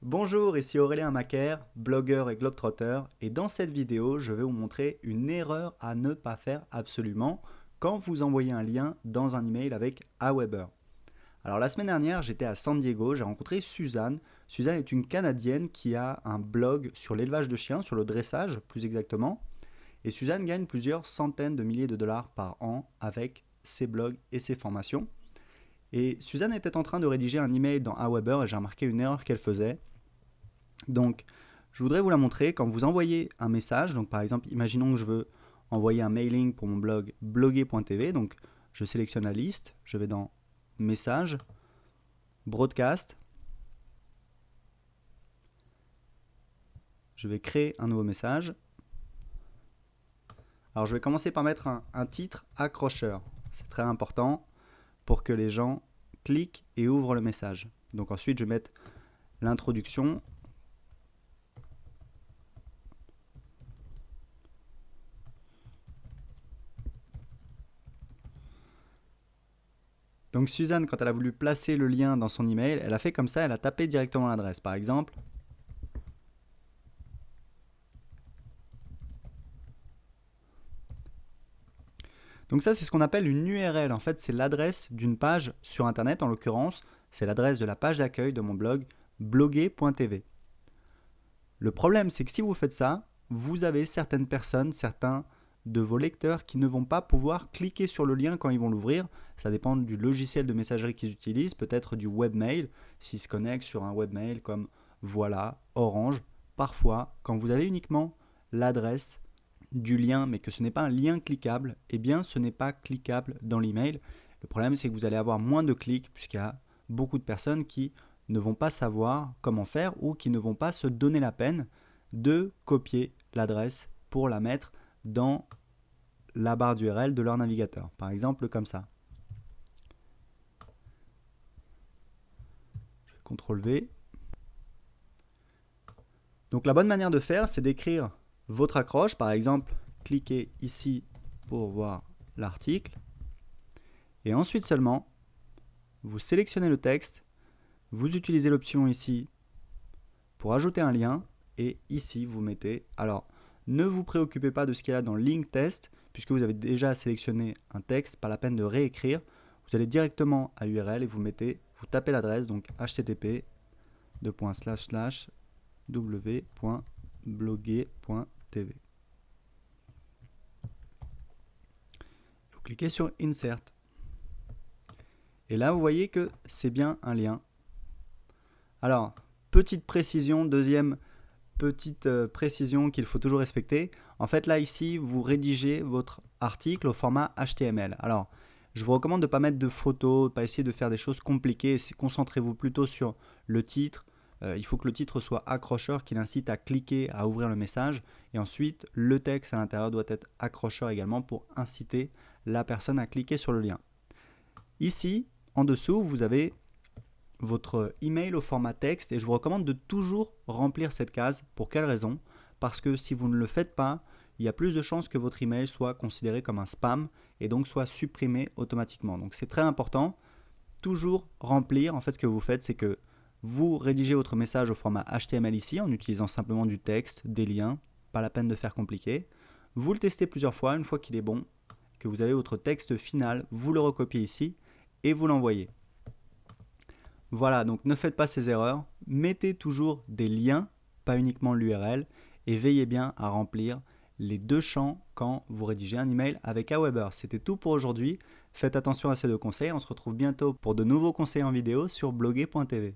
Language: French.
Bonjour, ici Aurélien Macaire, blogueur et globetrotter, et dans cette vidéo, je vais vous montrer une erreur à ne pas faire absolument quand vous envoyez un lien dans un email avec Aweber. Alors la semaine dernière, j'étais à San Diego, j'ai rencontré Suzanne. Suzanne est une Canadienne qui a un blog sur l'élevage de chiens, sur le dressage plus exactement. Et Suzanne gagne plusieurs centaines de milliers de dollars par an avec ses blogs et ses formations. Et Suzanne était en train de rédiger un email dans Aweber et j'ai remarqué une erreur qu'elle faisait. Donc, je voudrais vous la montrer. Quand vous envoyez un message, donc par exemple, imaginons que je veux envoyer un mailing pour mon blog bloguer.tv. Donc, je sélectionne la liste, je vais dans Messages, Broadcast. Je vais créer un nouveau message. Alors, je vais commencer par mettre un titre accrocheur. C'est très important pour que les gens cliquent et ouvrent le message. Donc ensuite, je vais mettre l'introduction. Donc Suzanne, quand elle a voulu placer le lien dans son email, elle a fait comme ça, elle a tapé directement l'adresse. Par exemple, donc ça, c'est ce qu'on appelle une URL. En fait, c'est l'adresse d'une page sur Internet. En l'occurrence, c'est l'adresse de la page d'accueil de mon blog bloguer.tv. Le problème, c'est que si vous faites ça, vous avez certaines personnes, certains de vos lecteurs qui ne vont pas pouvoir cliquer sur le lien quand ils vont l'ouvrir. Ça dépend du logiciel de messagerie qu'ils utilisent, peut-être du webmail, s'ils se connectent sur un webmail comme Voilà, Orange. Parfois, quand vous avez uniquement l'adresse du lien, mais que ce n'est pas un lien cliquable, eh bien ce n'est pas cliquable dans l'email. Le problème, c'est que vous allez avoir moins de clics puisqu'il y a beaucoup de personnes qui ne vont pas savoir comment faire ou qui ne vont pas se donner la peine de copier l'adresse pour la mettre dans la barre d'URL de leur navigateur. Par exemple, comme ça. Je fais CTRL V. Donc la bonne manière de faire, c'est d'écrire votre accroche. Par exemple, cliquez ici pour voir l'article. Et ensuite seulement, vous sélectionnez le texte, vous utilisez l'option ici pour ajouter un lien, et ici vous mettez. Alors, ne vous préoccupez pas de ce qu'il y a dans Link Test, puisque vous avez déjà sélectionné un texte, pas la peine de réécrire. Vous allez directement à URL et vous tapez l'adresse, donc http w.bloguer.tv. Vous cliquez sur Insert. Et là, vous voyez que c'est bien un lien. Alors, petite précision, deuxième petite précision qu'il faut toujours respecter. En fait, là, ici, vous rédigez votre article au format HTML. Alors, je vous recommande de ne pas mettre de photos, de ne pas essayer de faire des choses compliquées. Concentrez-vous plutôt sur le titre. Il faut que le titre soit accrocheur, qu'il incite à cliquer, à ouvrir le message. Et ensuite, le texte à l'intérieur doit être accrocheur également pour inciter la personne à cliquer sur le lien. Ici, en dessous, vous avez votre email au format texte et je vous recommande de toujours remplir cette case. Pour quelle raison? Parce que si vous ne le faites pas, il y a plus de chances que votre email soit considéré comme un spam et donc soit supprimé automatiquement. Donc c'est très important, toujours remplir. En fait, ce que vous faites, c'est que vous rédigez votre message au format HTML ici en utilisant simplement du texte, des liens, pas la peine de faire compliqué. Vous le testez plusieurs fois, une fois qu'il est bon, que vous avez votre texte final, vous le recopiez ici et vous l'envoyez. Voilà, donc ne faites pas ces erreurs, mettez toujours des liens, pas uniquement l'URL, et veillez bien à remplir les deux champs quand vous rédigez un email avec Aweber. C'était tout pour aujourd'hui, faites attention à ces deux conseils, on se retrouve bientôt pour de nouveaux conseils en vidéo sur bloguer.tv.